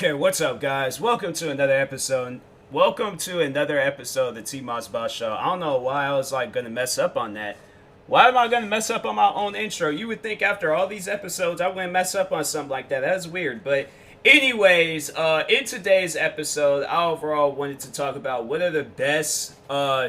Okay, what's up, guys? Welcome to another episode. Welcome to another episode of the TMossBoss show. I don't know why I was like gonna mess up on that. Why am I gonna mess up on my own intro? You would think after all these episodes I wouldn't mess up on something like that. That's weird. But anyways, in today's episode, I overall wanted to talk about what are the best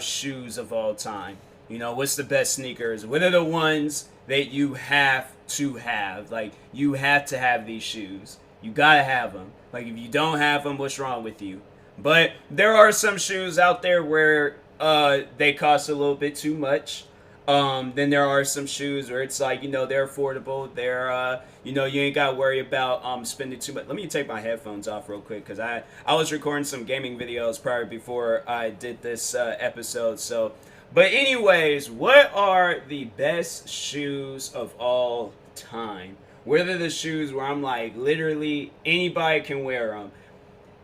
shoes of all time. You know, what's the best sneakers? What are the ones that you have to have? Like, you have to have these shoes. You gotta have them. Like, if you don't have them, what's wrong with you? But there are some shoes out there where they cost a little bit too much. Then there are some shoes where it's like, you know, they're affordable. They're, you know, you ain't got to worry about spending too much. Let me take my headphones off real quick because I was recording some gaming videos prior before I did this episode. So, but anyways, what are the best shoes of all time? What are the shoes where I'm like, literally anybody can wear them?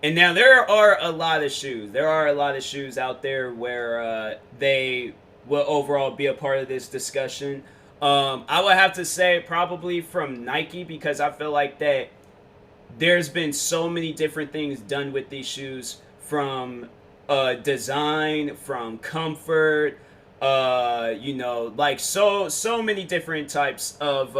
And now there are a lot of shoes. There are a lot of shoes out there where they will overall be a part of this discussion. I would have to say probably from Nike because I feel like that there's been so many different things done with these shoes from design, from comfort, you know, like so many different types of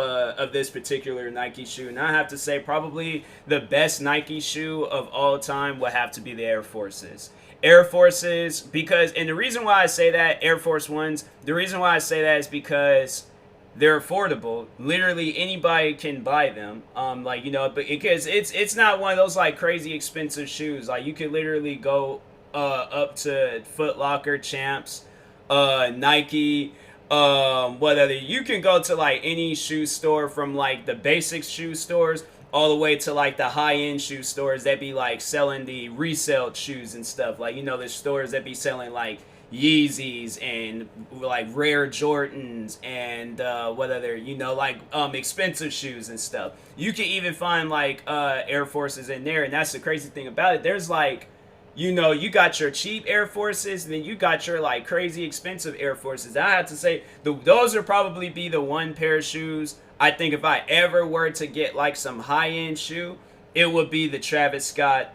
this particular Nike shoe. And I have to say probably the best Nike shoe of all time would have to be the Air Forces. Air Forces, because, and the reason why I say that, Air Force Ones, the reason why I say that is because they're affordable. Literally anybody can buy them. Like, you know, but because it's not one of those like crazy expensive shoes. Like, you could literally go up to Foot Locker, Champs, Nike, what other, you can go to like any shoe store from like the basic shoe stores all the way to like the high-end shoe stores that be like selling the resale shoes and stuff. Like, you know, there's stores that be selling like Yeezys and like rare Jordans and what other, you know, like expensive shoes and stuff. You can even find like Air Forces in there. And that's the crazy thing about it. There's like, you know, you got your cheap Air Forces, and then you got your like crazy expensive Air Forces. I have to say, those would probably be the one pair of shoes I think if I ever were to get like some high-end shoe, it would be the Travis Scott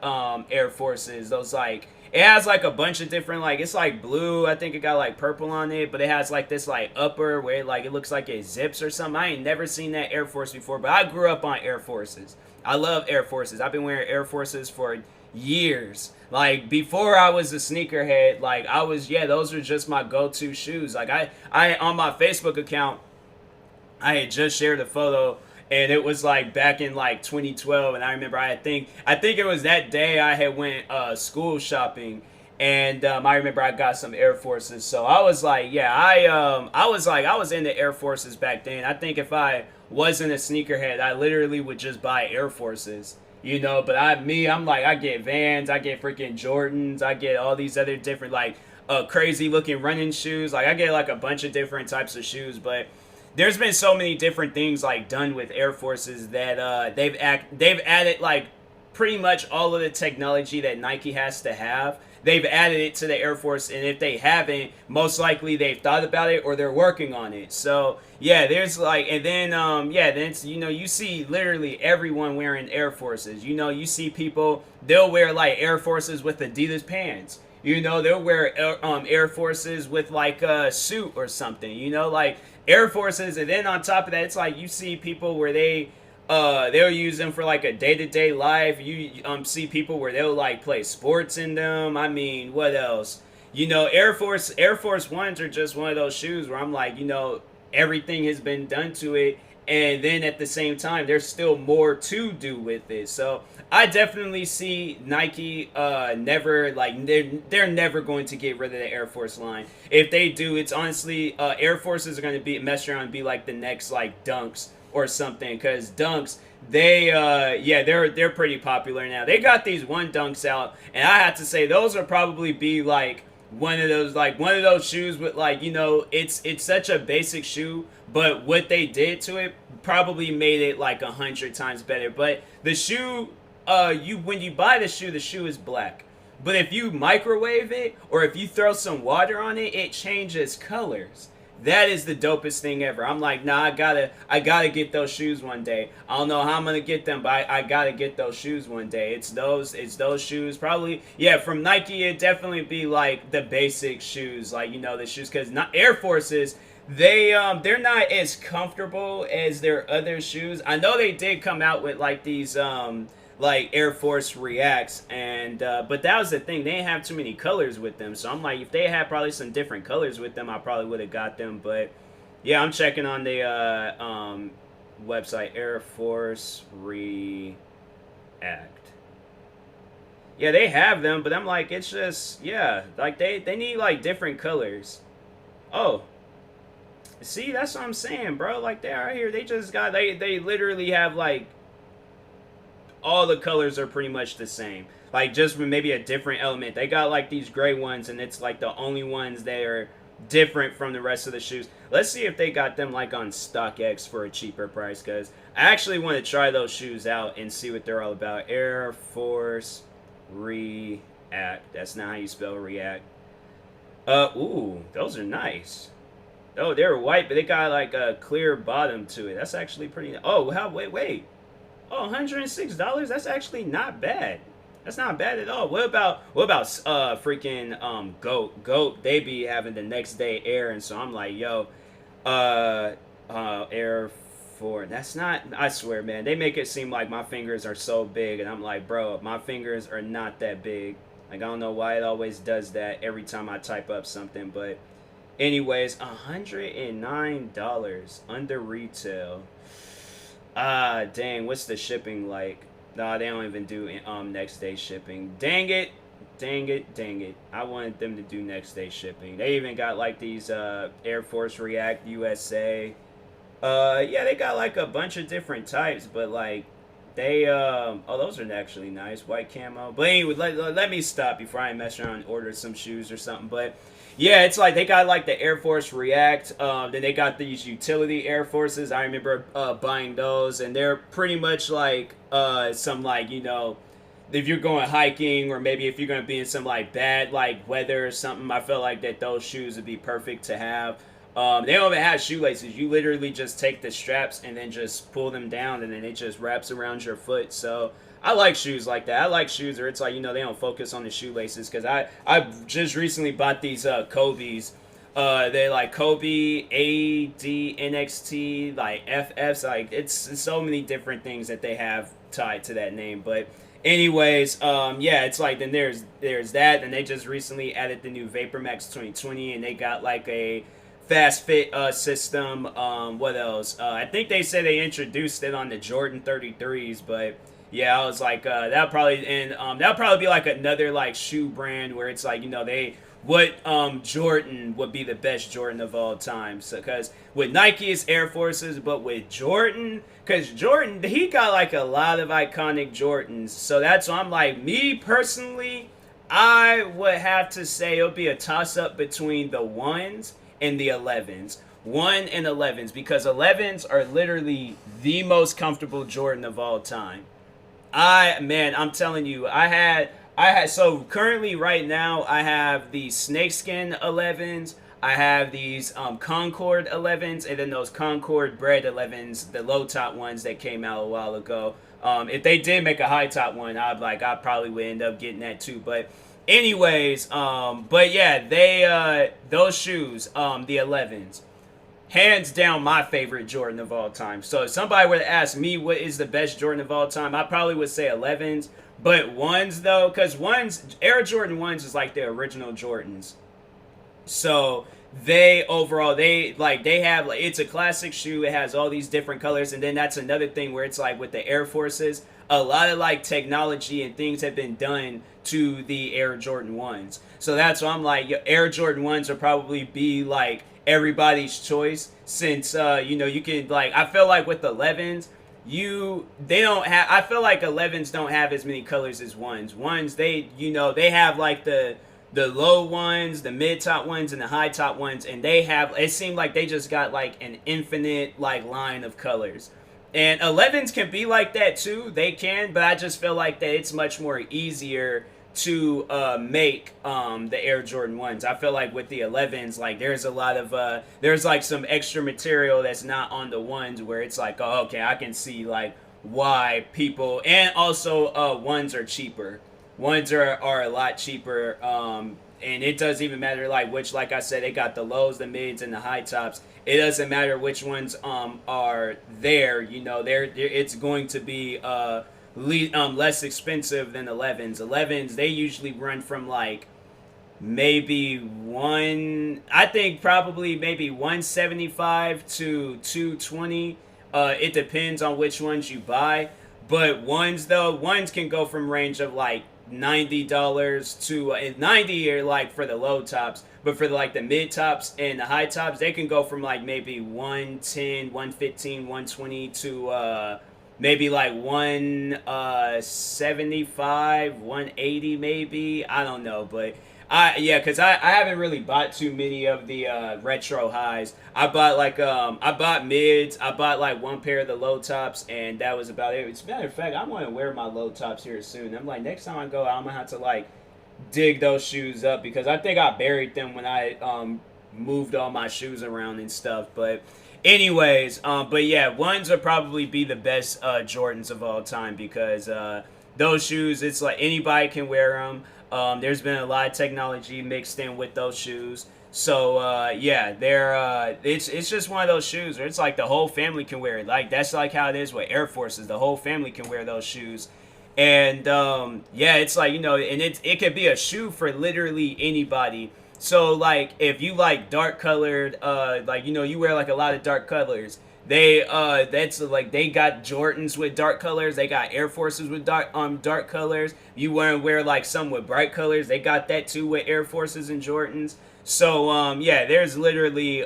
Air Forces. Those like, it has like a bunch of different, like, it's like blue. I think it got like purple on it, but it has like this like upper where it looks like it zips or something. I ain't never seen that Air Force before, but I grew up on Air Forces. I love Air Forces. I've been wearing Air Forces for years. Like, before I was a sneakerhead, like, I was, yeah, those were just my go-to shoes. Like, I on my Facebook account, I had just shared a photo, and it was like back in like 2012, and I remember I think it was that day I had went school shopping, and I remember I got some Air Forces. So I was like, yeah, I was into Air Forces back then. I think if I wasn't a sneakerhead, I literally would just buy Air Forces. You know, but I'm like, I get Vans, I get freaking Jordans, I get all these other different like crazy looking running shoes. Like, I get like a bunch of different types of shoes, but there's been so many different things like done with Air Forces that they've added like pretty much all of the technology that Nike has to have. They've added it to the Air Force, and if they haven't, most likely they've thought about it or they're working on it. So yeah, there's like, and then yeah, then it's, you know, you see literally everyone wearing Air Forces. You know, you see people, they'll wear like Air Forces with Adidas pants. You know, they'll wear Air Forces with like a suit or something. You know, like Air Forces, and then on top of that, it's like you see people where they'll use them for like a day-to-day life. You see people where they'll like play sports in them. I mean, what else? You know, Air Force Ones are just one of those shoes where I'm like, you know, everything has been done to it, and then at the same time there's still more to do with it. So I definitely see Nike never, like, they're never going to get rid of the Air Force line. If they do, it's honestly Air Forces are going to be mess around and be like the next like Dunks or something, because Dunks, they're pretty popular now. They got these one Dunks out, and I have to say those will probably be like one of those shoes with, like, you know, it's such a basic shoe, but what they did to it probably made it like 100 times better. But the shoe, when you buy the shoe is black. But if you microwave it or if you throw some water on it, it changes colors. That is the dopest thing ever. I'm like, nah, I gotta get those shoes one day. I don't know how I'm gonna get them, but I gotta get those shoes one day. It's those shoes. Probably, yeah, from Nike, it definitely be like the basic shoes, like, the shoes, because not Air Forces. They're not as comfortable as their other shoes. I know they did come out with like these like Air Force Reacts, and but that was the thing, they didn't have too many colors with them, so I'm like, if they had probably some different colors with them, I probably would have got them. But yeah, I'm checking on the website, Air Force React. Yeah, they have them, but I'm like, it's just, yeah, like they need like different colors. Oh, see, that's what I'm saying, bro. Like, they are here, they just got, they literally have like all the colors are pretty much the same. Like, just with maybe a different element. They got like these gray ones, and it's like the only ones that are different from the rest of the shoes. Let's see if they got them like on StockX for a cheaper price, because I actually want to try those shoes out and see what they're all about. Air Force React. That's not how you spell React. Ooh, those are nice. Oh, they're white, but they got like a clear bottom to it. That's actually pretty. Oh, wait. Oh, $106. That's actually not bad. That's not bad at all. What about freaking Goat? They be having the next day air, and so I'm like, yo, Air Force. That's not. I swear, man. They make it seem like my fingers are so big, and I'm like, bro, my fingers are not that big. Like, I don't know why it always does that every time I type up something, but anyways, $109 under retail. Ah, dang, what's the shipping like? Nah, they don't even do next day shipping. Dang it. I wanted them to do next day shipping. They even got like these Air Force React USA. Yeah, they got like a bunch of different types, but like they oh, those are actually nice, white camo. But anyway, let me stop before I mess around and order some shoes or something. But yeah, it's like they got like the Air Force React. Then they got these utility Air Forces. I remember buying those, and they're pretty much like some, like, if you're going hiking, or maybe if you're gonna be in some like bad like weather or something. I felt like that those shoes would be perfect to have. They don't even have shoelaces. You literally just take the straps and then just pull them down, and then it just wraps around your foot. So I like shoes like that. I like shoes where it's like, they don't focus on the shoelaces, because I just recently bought these Kobe's. They're like Kobe ADNXT, like FFs. Like, it's so many different things that they have tied to that name. But anyways, yeah, it's like, then there's that, and they just recently added the new VaporMax 2020, and they got like a fast fit system. What else? I think they said they introduced it on the Jordan 33s, but yeah, I was like, that'll probably be like another like shoe brand where it's like, Jordan would be the best Jordan of all time. So, because with Nike it's Air Forces, but with Jordan, because Jordan, he got like a lot of iconic Jordans. So that's why I'm like, me personally, I would have to say it'll be a toss up between the ones and the 11s. 1 and 11s, because 11s are literally the most comfortable Jordan of all time. I'm telling you, so currently right now I have the snakeskin 11s, I have these Concord 11s, and then those Concord bread 11s, the low top ones that came out a while ago. If they did make a high top one, I probably would end up getting that too. But anyways, but yeah, those shoes, the 11s, hands down my favorite Jordan of all time. So if somebody were to ask me what is the best Jordan of all time, I probably would say 11s. But ones though, because Air Jordan 1s is like the original Jordans. So they have, like, it's a classic shoe. It has all these different colors, and then that's another thing where it's like with the Air Forces, a lot of like technology and things have been done to the Air Jordan 1s. So that's why I'm like, Air Jordan 1s will probably be like everybody's choice, since you can, like, I feel like with 11s, I feel like 11s don't have as many colors as ones. They have like the low ones, the mid top ones, and the high top ones, and it seemed like they just got like an infinite like line of colors. And 11s can be like that too, they can, but I just feel like that it's much more easier to make the Air Jordan 1s. I feel like with the 11s, like there's a lot of there's like some extra material that's not on the ones where it's like, oh, okay, I can see like why people, and also ones are cheaper. Ones are a lot cheaper. And it doesn't even matter like which, like I said, they got the lows, the mids, and the high tops. It doesn't matter which ones are there. You know, they're it's going to be less expensive than 11s. 11s, they usually run from like maybe I think probably maybe 175 to 220. It depends on which ones you buy. But ones can go from range of like $90 to 90 or like for the low tops, but for like the mid tops and the high tops, they can go from like maybe 110, 115, 120 to maybe like 175, 180 maybe. I don't know, but because I haven't really bought too many of the retro highs. I bought mids. I bought like one pair of the low tops, and that was about it. As a matter of fact, I want to wear my low tops here soon. I'm like, next time I go, I'm gonna have to like dig those shoes up because I think I buried them when I moved all my shoes around and stuff. But anyways, but yeah, ones would probably be the best Jordans of all time because those shoes, it's like anybody can wear them. There's been a lot of technology mixed in with those shoes. So yeah, it's just one of those shoes where it's like the whole family can wear it. Like that's like how it is with Air Forces. The whole family can wear those shoes. And yeah, it's like, you know, and it could be a shoe for literally anybody. So like if you like dark colored, like, you know, you wear like a lot of dark colors. That's like they got Jordans with dark colors. They got Air Forces with dark colors. You want to wear like some with bright colors. They got that too with Air Forces and Jordans. So yeah, there's literally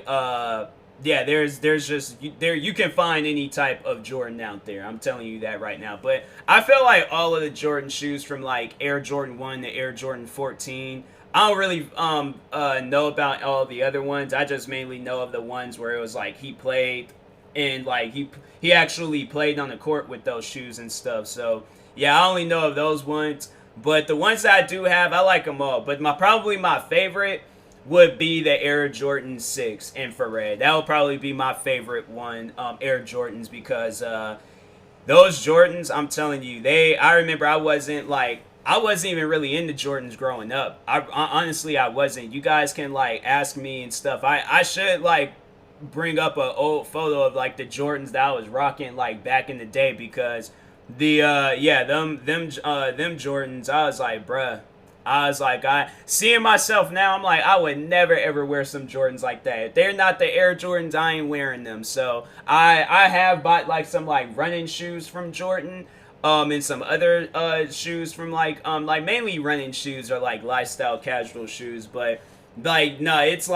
there's just there you can find any type of Jordan out there. I'm telling you that right now. But I feel like all of the Jordan shoes from like Air Jordan 1 to Air Jordan 14. I don't really know about all the other ones. I just mainly know of the ones where it was like he played and like he actually played on the court with those shoes and stuff. So yeah, I only know of those ones. But the ones that I do have, I like them all. But probably my favorite would be the Air Jordan 6 infrared. That would probably be my favorite one, Air Jordans, because those Jordans, I'm telling you, I remember I wasn't even really into Jordans growing up. I honestly, I wasn't. You guys can like ask me and stuff. I should like bring up an old photo of like the Jordans that I was rocking like back in the day, because them Jordans, I was like, bruh. I was like, seeing myself now, I'm like, I would never ever wear some Jordans like that. If they're not the Air Jordans, I ain't wearing them. So I have bought like some like running shoes from Jordan, and some other shoes from like mainly running shoes or like lifestyle casual shoes. But like no, it's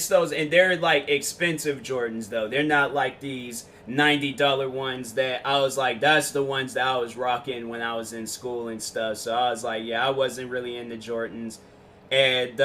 those, and they're like expensive Jordans though. They're not like these $90 ones that I was like, that's the ones that I was rocking when I was in school and stuff. So I was like, yeah, I wasn't really into Jordans. And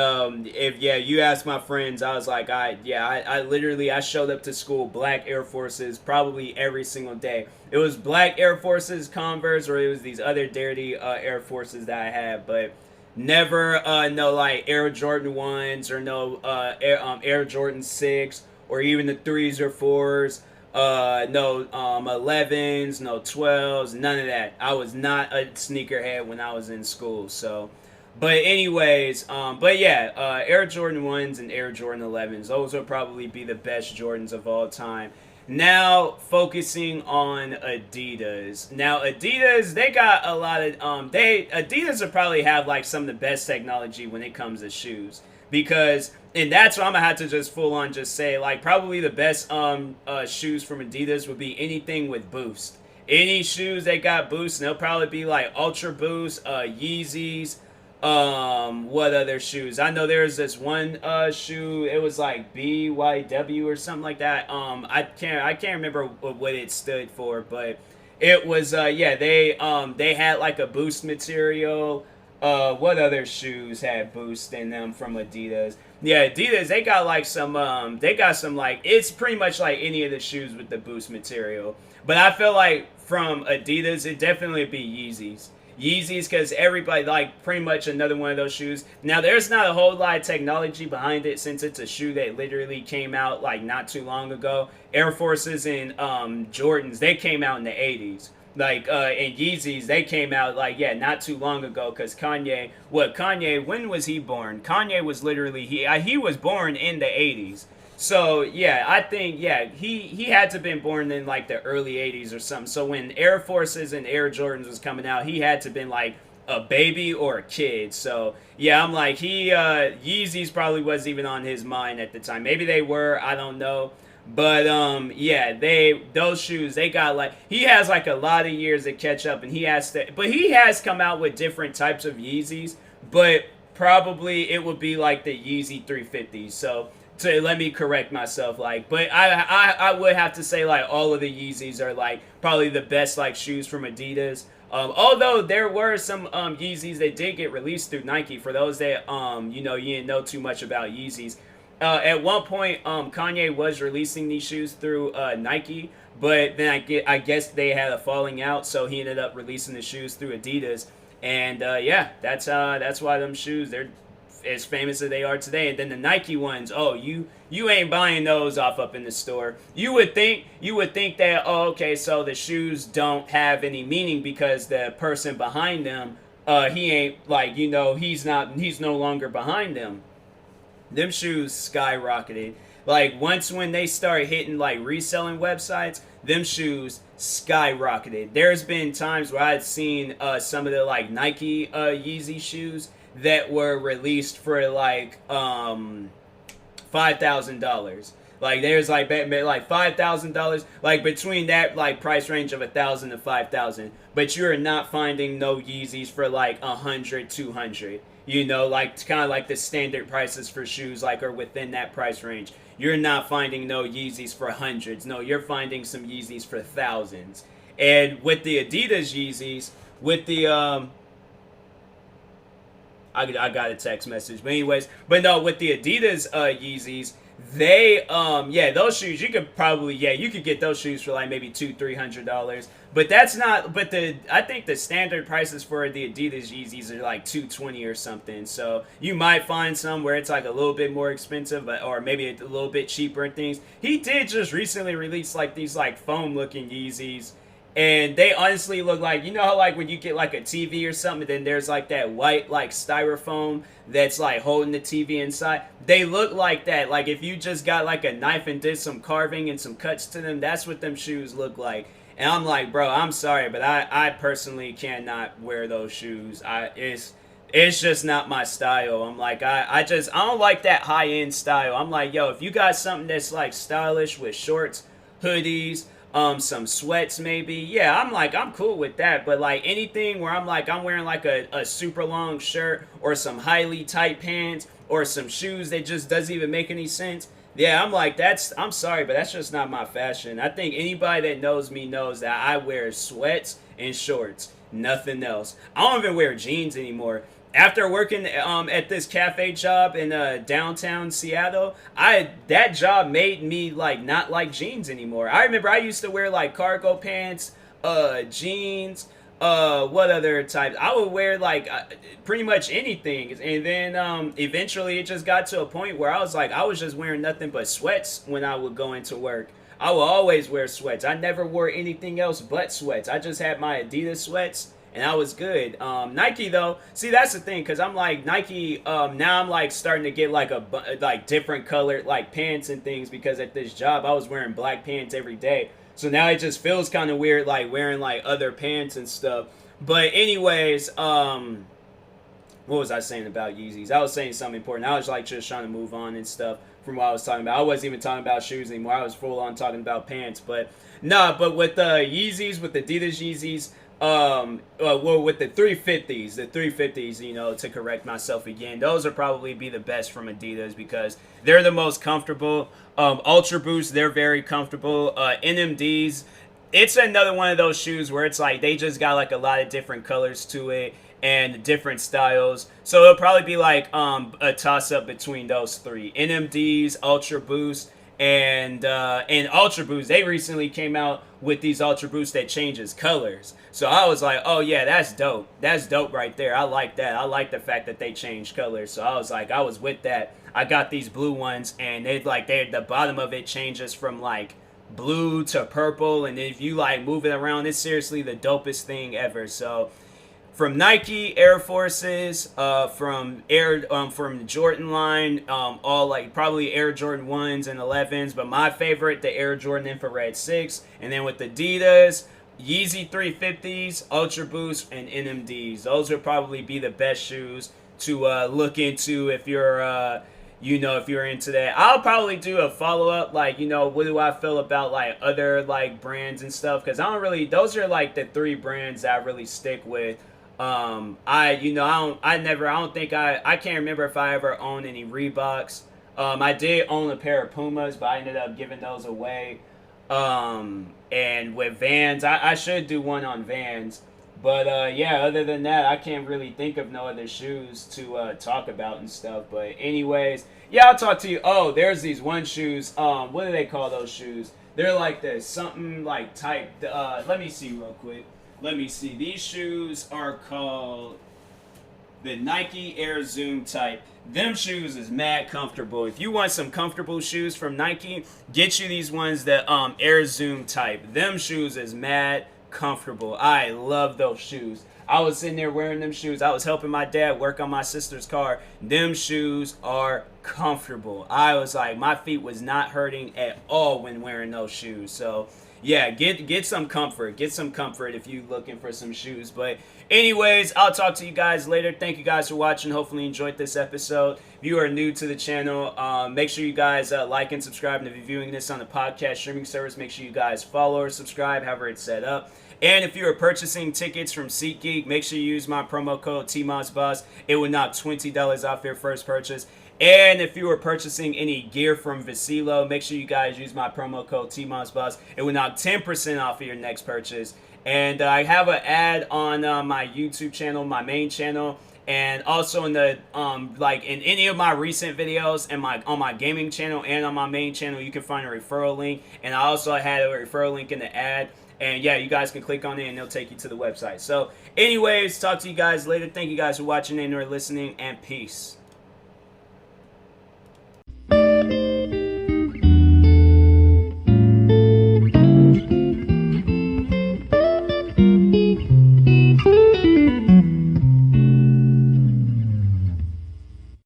if you ask my friends, I was like, I literally showed up to school black Air Forces probably every single day. It was black Air Forces, Converse, or it was these other dirty Air Forces that I had, but never no like Air Jordan 1s or no Air Jordan 6 or even the 3s or 4s. No 11s, no 12s, none of that. I was not a sneakerhead when I was in school. So, but anyways, but yeah, Air Jordan 1s and Air Jordan 11s, those will probably be the best Jordans of all time. Now focusing on Adidas. Now Adidas, they got a lot of Adidas will probably have like some of the best technology when it comes to shoes, because, and that's what I'm gonna have to just full on just say, like, probably the best shoes from Adidas would be anything with boost. Any shoes that got boost, and they'll probably be like Ultra Boost, Yeezys. What other shoes? I know there's this one shoe. It was like BYW or something like that. I can't remember what it stood for, but it was they had like a boost material. What other shoes had boost in them from Adidas? Yeah, Adidas, they got some like, it's pretty much like any of the shoes with the boost material. But I feel like from Adidas, it definitely would be Yeezys. Yeezys, because everybody, like, pretty much another one of those shoes. Now, there's not a whole lot of technology behind it since it's a shoe that literally came out, like, not too long ago. Air Forces and Jordans, they came out in the 80s. Like, and Yeezys, they came out, like, yeah, not too long ago, because Kanye, when was he born? Kanye was literally, he was born in the 80s. So yeah, I think yeah he had to have been born in like the early '80s or something. So when Air Forces and Air Jordans was coming out, he had to have been like a baby or a kid. So yeah, I'm like Yeezys probably wasn't even on his mind at the time. Maybe they were, I don't know. But yeah, those shoes they got like he has like a lot of years to catch up, and he has come out with different types of Yeezys, but probably it would be like the Yeezy 350s. So to let me correct myself, like, but I would have to say like all of the Yeezys are like probably the best like shoes from Adidas. Although there were some Yeezys that did get released through Nike. For those that you didn't know too much about Yeezys, at one point Kanye was releasing these shoes through Nike, but then I guess they had a falling out, so he ended up releasing the shoes through Adidas. And yeah, that's why them shoes they're as famous as they are today. And then the Nike ones, oh, you ain't buying those off up in the store. You would think that, oh, okay, so the shoes don't have any meaning because the person behind them, he ain't like, he's no longer behind them. Them shoes skyrocketed. Like once when they start hitting like reselling websites, them shoes skyrocketed. There's been times where I've seen some of the like Nike Yeezy shoes that were released for like $5,000. Like there's like $5,000, like between that like price range of 1,000 to 5,000. But you're not finding no Yeezys for like 100, 200. Like kind of like the standard prices for shoes like are within that price range. You're not finding no Yeezys for hundreds. No, you're finding some Yeezys for thousands. And with the Adidas Yeezys, with the I got a text message, but anyways, but no, with the Adidas Yeezys, they those shoes you could probably you could get those shoes for like maybe $200-300, but that's not. But I think the standard prices for the Adidas Yeezys are like $220 or something. So you might find some where it's like a little bit more expensive, or maybe a little bit cheaper and things. He did just recently release like these like foam looking Yeezys. And they honestly look like, how like when you get like a TV or something, then there's like that white like styrofoam that's like holding the TV inside. They look like that. Like if you just got like a knife and did some carving and some cuts to them, that's what them shoes look like. And I'm like, bro, I'm sorry, but I personally cannot wear those shoes. It's just not my style. I'm like, I don't like that high end style. I'm like, yo, if you got something that's like stylish with shorts, hoodies, some sweats maybe, yeah, I'm cool with that. But like anything where I'm wearing like a super long shirt or some highly tight pants or some shoes that just doesn't even make any sense, yeah, I'm sorry, but that's just not my fashion. I think anybody that knows me knows that I wear sweats and shorts, nothing else. I don't even wear jeans anymore. After working at this cafe job in downtown Seattle, that job made me like not like jeans anymore. I remember I used to wear like cargo pants, jeans, what other types? I would wear like pretty much anything. And then eventually it just got to a point where I was just wearing nothing but sweats when I would go into work. I would always wear sweats. I never wore anything else but sweats. I just had my Adidas sweats. And I was good. Nike though, see that's the thing, cause I'm like Nike. Now I'm like starting to get like like different colored like pants and things, because at this job I was wearing black pants every day. So now it just feels kind of weird like wearing like other pants and stuff. But anyways, what was I saying about Yeezys? I was saying something important. I was like just trying to move on and stuff from what I was talking about. I wasn't even talking about shoes anymore. I was full on talking about pants. But but with the Yeezys, with the Adidas Yeezys. Well, with the 350s, to correct myself again, those are probably be the best from Adidas because they're the most comfortable. Ultra Boost, they're very comfortable. NMDs, it's another one of those shoes where it's like they just got like a lot of different colors to it and different styles. So it'll probably be like a toss up between those three: NMDs, Ultra Boost, and Ultra Boost. They recently came out with these Ultra Boosts that changes colors. So I was like, oh yeah, that's dope. That's dope right there. I like that. I like the fact that they changed colors. So I was like, I was with that. I got these blue ones, and they the bottom of it changes from like blue to purple, and if you like move it around, it's seriously the dopest thing ever. So from Nike, Air Forces, from the Jordan line, all like probably Air Jordan 1s and 11s, but my favorite, the Air Jordan Infrared 6, and then with Adidas, Yeezy 350s, Ultra Boost, and NMDs. Those would probably be the best shoes to look into if you're if you're into that. I'll probably do a follow-up, like, what do I feel about like other like brands and stuff, because those are like the three brands that I really stick with. I can't remember if I ever owned any Reeboks. I did own a pair of Pumas, but I ended up giving those away. And with Vans, I should do one on Vans. But yeah, other than that, I can't really think of no other shoes to talk about and stuff. But anyways, yeah, I'll talk to you. Oh, there's these one shoes. What do they call those shoes? They're like this, something like type. Let me see real quick. Let me see. These shoes are called the Nike Air Zoom type. Them shoes is mad comfortable. If you want some comfortable shoes from Nike, get you these ones that Air Zoom type. Them shoes is mad comfortable. I love those shoes. I was sitting there wearing them shoes. I was helping my dad work on my sister's car. Them shoes are comfortable. I was like, my feet was not hurting at all when wearing those shoes. So yeah, get some comfort. Get some comfort if you're looking for some shoes. But anyways, I'll talk to you guys later. Thank you guys for watching. Hopefully you enjoyed this episode. If you are new to the channel, make sure you guys like and subscribe. And if you're viewing this on the podcast streaming service, make sure you guys follow or subscribe, however it's set up. And if you are purchasing tickets from SeatGeek, make sure you use my promo code TMossBoss. It will knock $20 off your first purchase. And if you are purchasing any gear from Vecilo, make sure you guys use my promo code TMossBoss. It will knock 10% off of your next purchase. And I have an ad on my YouTube channel, my main channel, and also in the in any of my recent videos and on my gaming channel and on my main channel, you can find a referral link. And I also had a referral link in the ad. And yeah, you guys can click on it and it'll take you to the website. So anyways, talk to you guys later. Thank you guys for watching and or listening, and peace.